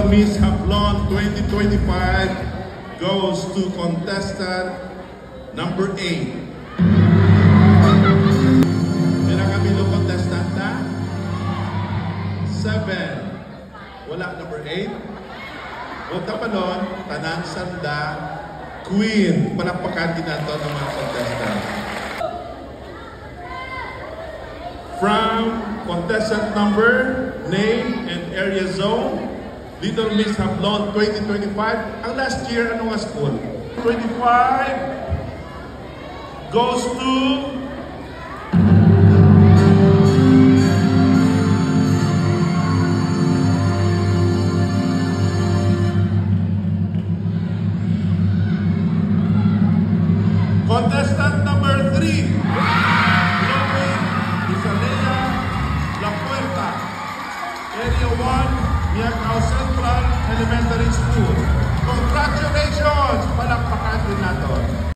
Little Miss Hablon 2025 goes to contestant number 8. Pinakabilong contestant na 7. Wala number 8. Huwag ka pa nun, Tanan Sanda Queen. Palakpakan din nato ng mga contestant. From contestant number, name, and area zone, Little Miss Hablon 2025. Ang last year, ano nga school? 25 goes to contestant number 3, Chloe Isalea La Puerta, Area 1, Miagao Central Elementary School. Congratulations! Palakpakan din natin.